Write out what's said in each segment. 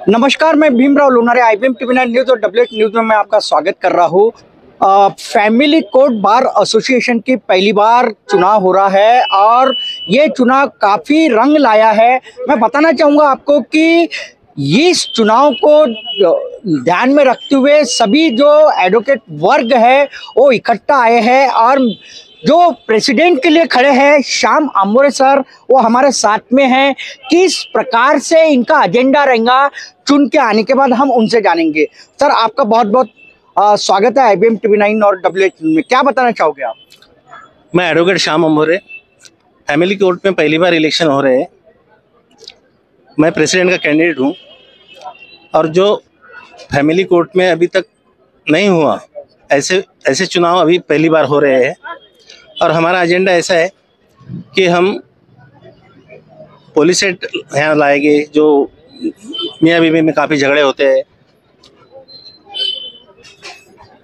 नमस्कार, मैं Bhimrao Lonare IBM TV9 news और WH न्यूज में मैं आपका स्वागत कर रहा हूँ। फैमिली कोर्ट बार एसोसिएशन की पहली बार चुनाव हो रहा है और ये चुनाव काफी रंग लाया है। मैं बताना चाहूँगा आपको कि इस चुनाव को ध्यान में रखते हुए सभी जो एडवोकेट वर्ग है वो इकट्ठा आए हैं और जो प्रेसिडेंट के लिए खड़े हैं श्याम आंबोरे सर, वो हमारे साथ में हैं। किस प्रकार से इनका एजेंडा रहेगा चुन के आने के बाद हम उनसे जानेंगे। सर, आपका बहुत बहुत स्वागत है IBM TV9 और WH में। क्या बताना चाहोगे आप? मैं advocate Shyam Ambore, family court में पहली बार इलेक्शन हो रहे हैं। मैं प्रेसिडेंट का कैंडिडेट हूँ और जो फैमिली कोर्ट में अभी तक नहीं हुआ ऐसे चुनाव अभी पहली बार हो रहे हैं। और हमारा एजेंडा ऐसा है कि हम पुलिस एक्ट यहाँ लाएंगे। जो मियाँ बीवी में काफ़ी झगड़े होते हैं,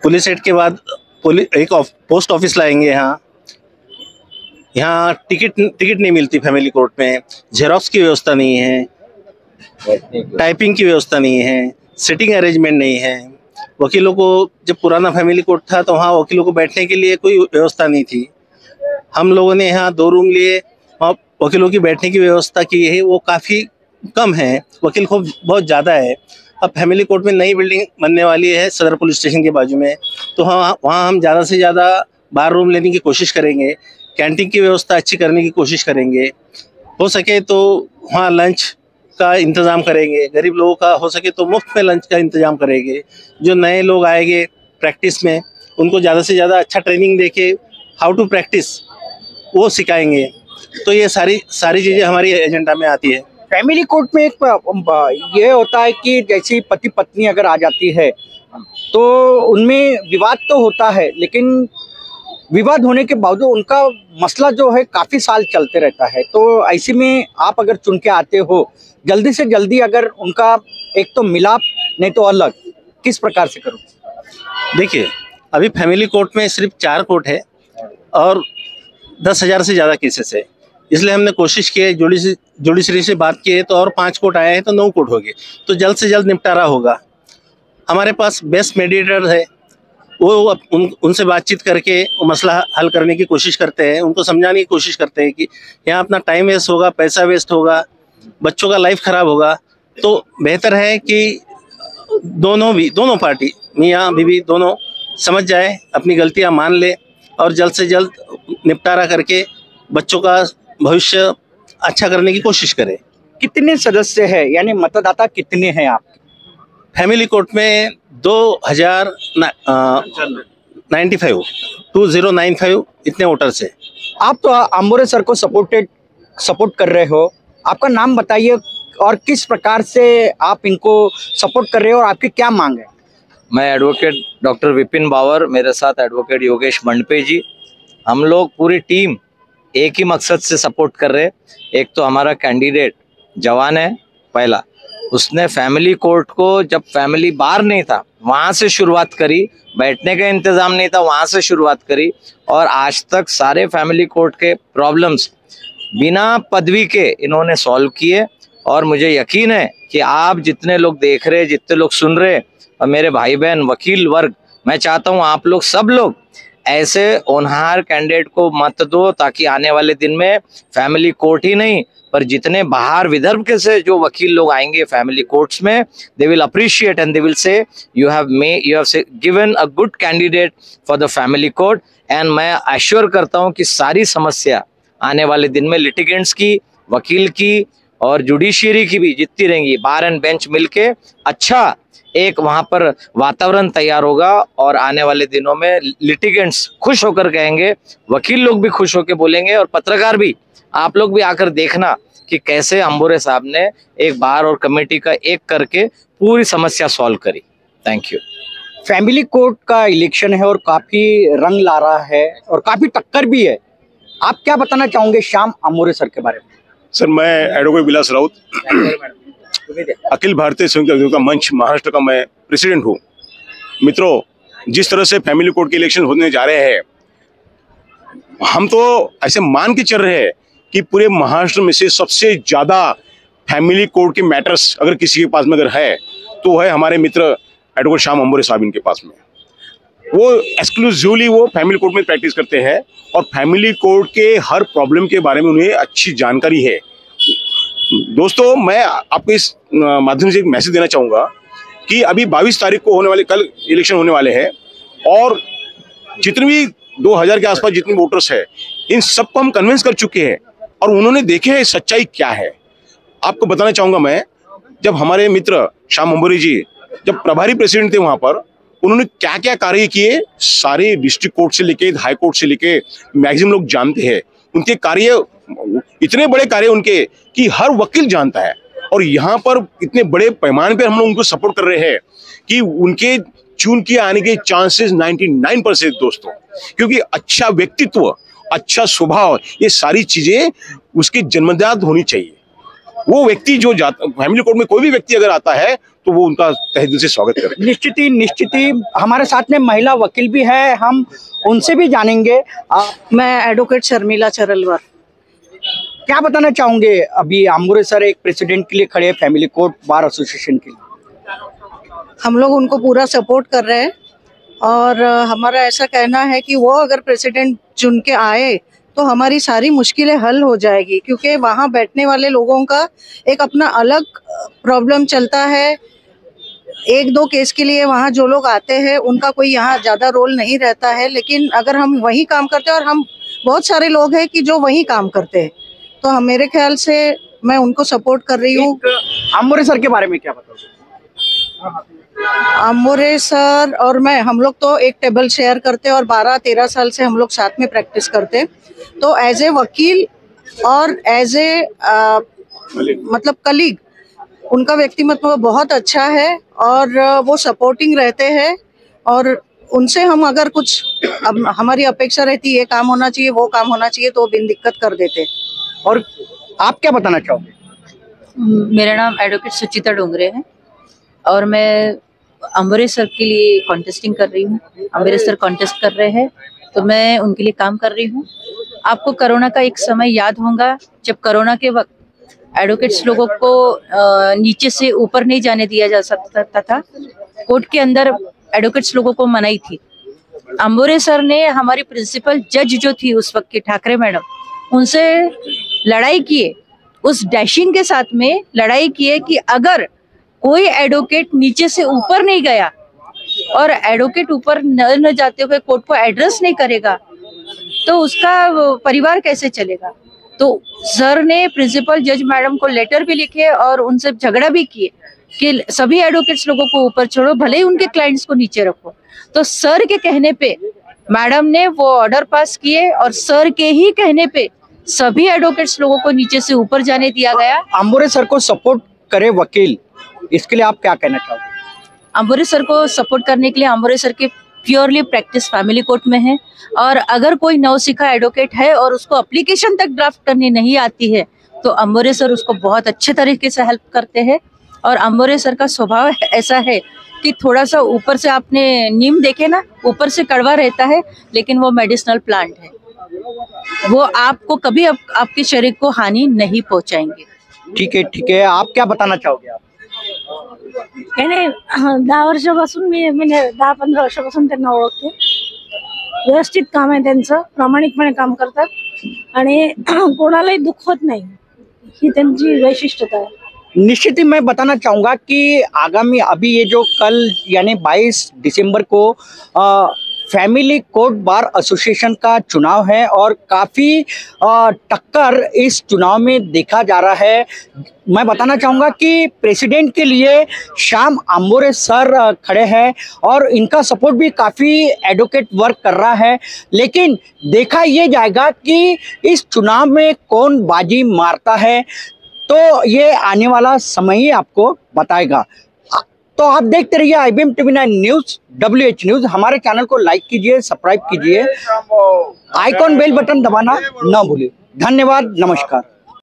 पुलिस एक्ट के बाद एक पोस्ट ऑफिस लाएंगे। यहाँ टिकट नहीं मिलती फैमिली कोर्ट में, जेरोक्स की व्यवस्था नहीं है, टाइपिंग की व्यवस्था नहीं है, सिटिंग अरेंजमेंट नहीं है। वकीलों को, जब पुराना फैमिली कोर्ट था तो वहाँ वकीलों को बैठने के लिए कोई व्यवस्था नहीं थी। हम लोगों ने यहाँ 2 रूम लिए और वकीलों की बैठने की व्यवस्था की है, वो काफ़ी कम है, वकील को बहुत ज़्यादा है। अब फैमिली कोर्ट में नई बिल्डिंग बनने वाली है सदर पुलिस स्टेशन के बाजू में, तो वहाँ हम ज़्यादा से ज़्यादा बार रूम लेने की कोशिश करेंगे, कैंटीन की व्यवस्था अच्छी करने की कोशिश करेंगे। हो सके तो वहाँ लंच का इंतज़ाम करेंगे, गरीब लोगों का हो सके तो मुफ्त में लंच का इंतज़ाम करेंगे। जो नए लोग आएंगे प्रैक्टिस में, उनको ज़्यादा से ज़्यादा अच्छा ट्रेनिंग देके हाउ टू प्रैक्टिस वो सिखाएंगे। तो ये सारी चीज़ें हमारी एजेंडा में आती है। फैमिली कोर्ट में एक ये होता है कि जैसे पति पत्नी अगर आ जाती है तो उनमें विवाद तो होता है, लेकिन विवाद होने के बावजूद उनका मसला जो है काफी साल चलते रहता है। तो ऐसे में आप अगर चुन के आते हो, जल्दी से जल्दी अगर उनका एक तो मिलाप नहीं तो अलग, किस प्रकार से करो? देखिए, अभी फैमिली कोर्ट में सिर्फ 4 कोर्ट है और 10,000 से ज़्यादा केसेस है। इसलिए हमने कोशिश की है, जुडिशरी से बात की है तो और 5 कोर्ट आए हैं तो 9 कोर्ट हो गए, तो जल्द से जल्द निपटारा होगा। हमारे पास बेस्ट मीडिएटर है, वो उनसे बातचीत करके वो मसला हल करने की कोशिश करते हैं, उनको समझाने की कोशिश करते हैं कि यहाँ अपना टाइम वेस्ट होगा, पैसा वेस्ट होगा, बच्चों का लाइफ ख़राब होगा। तो बेहतर है कि दोनों पार्टी, मियाँ बीवी दोनों समझ जाए, अपनी गलतियाँ मान ले और जल्द से जल्द निपटारा करके बच्चों का भविष्य अच्छा करने की कोशिश करें। कितने सदस्य हैं, यानी मतदाता कितने हैं आप? फैमिली कोर्ट में 2095 इतने वोटर्स हैं। आप तो आंबोरे सर को सपोर्ट कर रहे हो, आपका नाम बताइए और किस प्रकार से आप इनको सपोर्ट कर रहे हो और आपकी क्या मांग है? मैं एडवोकेट डॉक्टर विपिन बावर, मेरे साथ एडवोकेट योगेश मंडपे जी, हम लोग पूरी टीम एक ही मकसद से सपोर्ट कर रहे हैं। एक तो हमारा कैंडिडेट जवान है, पहला उसने फैमिली कोर्ट को, जब फैमिली बार नहीं था वहाँ से शुरुआत करी, बैठने का इंतज़ाम नहीं था वहाँ से शुरुआत करी, और आज तक सारे फैमिली कोर्ट के प्रॉब्लम्स बिना पदवी के इन्होंने सॉल्व किए। और मुझे यकीन है कि आप जितने लोग देख रहे, जितने लोग सुन रहे, और मेरे भाई बहन वकील वर्ग, मैं चाहता हूँ आप लोग सब लोग ऐसे होनहार कैंडिडेट को मत दो, ताकि आने वाले दिन में फैमिली कोर्ट ही नहीं पर जितने बाहर विदर्भ के से जो वकील लोग आएंगे फैमिली कोर्ट्स में, they will appreciate and they will say you have given a good candidate for the family court. And मैं एश्योर करता हूँ कि सारी समस्या आने वाले दिन में लिटिगेंट्स की, वकील की और जुडिशियरी की भी जितनी रहेंगी, बार एंड बेंच मिलके अच्छा एक वहां पर वातावरण तैयार होगा और आने वाले दिनों में लिटिगेंट्स खुश होकर कहेंगे, वकील लोग भी खुश होकर बोलेंगे और पत्रकार भी, आप लोग भी आकर देखना कि कैसे आंबोरे साहब ने एक बार और कमेटी का एक करके पूरी समस्या सॉल्व करी। Thank you. फैमिली कोर्ट का इलेक्शन है और काफी रंग ला रहा है और काफी टक्कर भी है, आप क्या बताना चाहोगे श्याम आंबोरे सर के बारे में? सर, मैं एडवोकेट विलास राउत, अखिल भारतीय संयुक्त मंच महाराष्ट्र का मैं प्रेसिडेंट हूँ। मित्रों, जिस तरह से फैमिली कोर्ट के इलेक्शन होने जा रहे हैं, हम तो ऐसे मान के चल रहे हैं कि पूरे महाराष्ट्र में से सबसे ज़्यादा फैमिली कोर्ट के मैटर्स अगर किसी के पास में अगर है तो है हमारे मित्र एडवोकेट श्याम अंबोरे साहब इनके पास में। वो एक्सक्लूसिवली वो फैमिली कोर्ट में प्रैक्टिस करते हैं और फैमिली कोर्ट के हर प्रॉब्लम के बारे में उन्हें अच्छी जानकारी है। दोस्तों, मैं आपको इस माध्यम से एक मैसेज देना चाहूँगा कि अभी 22 तारीख को होने वाले, कल इलेक्शन होने वाले हैं और जितने भी 2000 के आसपास जितने वोटर्स हैं इन सबको हम कन्विंस कर चुके हैं और उन्होंने देखे है सच्चाई क्या है। आपको बताना चाहूँगा मैं, जब हमारे मित्र श्याम अंबोरे जी जब प्रभारी प्रेसिडेंट थे वहाँ पर, उन्होंने क्या क्या कार्य किए सारे डिस्ट्रिक्ट कोर्ट से लेके हाई कोर्ट से लेके मैक्सिमम लोग जानते हैं। उनके कार्य इतने बड़े कार्य उनके कि हर वकील जानता है और यहाँ पर इतने बड़े पैमाने पर हम लोग उनको सपोर्ट कर रहे हैं कि उनके चुन के आने के चांसेस 99% दोस्तों, क्योंकि अच्छा व्यक्तित्व, अच्छा स्वभाव, ये सारी चीजें उसके जन्मजात होनी चाहिए। वो व्यक्ति जो जाता फैमिली कोर्ट में, कोई भी व्यक्ति अगर आता है तो वो उनका तहे दिल से स्वागत करें। निश्चित ही हमारे साथ में महिला वकील भी है, हम उनसे भी जानेंगे। मैं एडवोकेट शर्मिला चरलवर। क्या बताना चाहूंगे, अभी अंबोरे सर एक प्रेसिडेंट के लिए खड़े हैं फैमिली कोर्ट बार एसोसिएशन के लिए। हम लोग उनको पूरा सपोर्ट कर रहे हैं और हमारा ऐसा कहना है कि वो अगर प्रेसिडेंट चुन के आए तो हमारी सारी मुश्किलें हल हो जाएगी, क्योंकि वहाँ बैठने वाले लोगों का एक अपना अलग प्रॉब्लम चलता है। एक दो केस के लिए वहाँ जो लोग आते हैं उनका कोई यहाँ ज़्यादा रोल नहीं रहता है, लेकिन अगर हम वही काम करते हैं और हम बहुत सारे लोग हैं कि जो वही काम करते हैं, तो हम मेरे ख्याल से मैं उनको सपोर्ट कर रही हूँ। अंबोरे सर के बारे में क्या बताओगे? अंबोरे सर और मैं, हम लोग तो एक टेबल शेयर करते हैं और 12-13 साल से हम लोग साथ में प्रैक्टिस करते हैं। तो एज ए वकील और एज ए मतलब कलीग, उनका व्यक्तित्व बहुत अच्छा है और वो सपोर्टिंग रहते हैं और उनसे हम अगर कुछ हमारी अपेक्षा रहती है, ये काम होना चाहिए, वो काम होना चाहिए, तो बिन दिक्कत कर देते। और आप क्या बताना चाहोगे? मेरा नाम एडवोकेट सुचिता डोंगरे है और मैं अंबोरे सर के लिए कॉन्टेस्टिंग कर रही हूँ। अंबोरे सर कॉन्टेस्ट कर रहे हैं तो मैं उनके लिए काम कर रही हूँ। आपको कोरोना का एक समय याद होगा, जब कोरोना के वक्त एडवोकेट्स लोगों को नीचे से ऊपर नहीं जाने दिया जा सकता था। कोर्ट के अंदर एडवोकेट्स लोगों को मनाही थी। अंबोरे सर ने हमारी प्रिंसिपल जज जो थी उस वक्त की, ठाकरे मैडम, उनसे लड़ाई किए, उस डैशिंग के साथ में लड़ाई किए कि अगर कोई एडवोकेट नीचे से ऊपर नहीं गया और एडवोकेट ऊपर न जाते हुए कोर्ट को एड्रेस नहीं करेगा तो उसका परिवार कैसे चलेगा। तो सर ने प्रिंसिपल जज मैडम को लेटर भी लिखे और उनसे झगड़ा भी किए कि सभी एडवोकेट्स लोगों को ऊपर छोड़ो, भले ही उनके क्लाइंट्स को नीचे रखो। तो सर के कहने पे मैडम ने वो ऑर्डर पास किए और सर के ही कहने पे सभी एडवोकेट्स लोगों को नीचे से ऊपर जाने दिया गया। अंबोरे सर को सपोर्ट करे वकील, इसके लिए आप क्या कहना चाहोगे? अंबोरे सर को सपोर्ट करने के लिए अंबोरे सर के प्योरली प्रैक्टिस फैमिली कोर्ट में है और अगर कोई नवसिखा एडवोकेट है और उसको एप्लीकेशन तक ड्राफ्ट करनी नहीं आती है तो अंबोरे सर उसको बहुत अच्छे तरीके से हेल्प करते हैं। और अंबोरे सर का स्वभाव ऐसा है कि थोड़ा सा ऊपर से, आपने नीम देखे ना, ऊपर से कड़वा रहता है लेकिन वो मेडिसिनल प्लांट है, वो आपको कभी आपके शरीर को हानि नहीं पहुंचाएंगे। ठीक है, आप क्या बताना चाहोगे? आप काही नाही, 10 वर्षापासून मी 10-15 वर्षापासून त्यांना ओळखते। व्यवस्थित काम आहे त्यांचं, प्रामाणिकपणे काम करतात आणि कोणालाही दुखवत नाही, ही त्यांची वैशिष्ट्यता आहे। निश्चित ही मैं बताना चाहूँगा कि आगामी अभी ये जो कल यानी 22 दिसंबर को फैमिली कोर्ट बार एसोसिएशन का चुनाव है और काफ़ी टक्कर इस चुनाव में देखा जा रहा है। मैं बताना चाहूँगा कि प्रेसिडेंट के लिए श्याम अंबोरे सर खड़े हैं और इनका सपोर्ट भी काफ़ी एडवोकेट वर्क कर रहा है, लेकिन देखा ये जाएगा कि इस चुनाव में कौन बाजी मारता है, तो ये आने वाला समय ही आपको बताएगा। तो आप देखते रहिए IBM TV9 news, WH news. हमारे चैनल को लाइक कीजिए, सब्सक्राइब कीजिए, आइकॉन बेल बटन दबाना ना भूलिए। धन्यवाद, नमस्कार।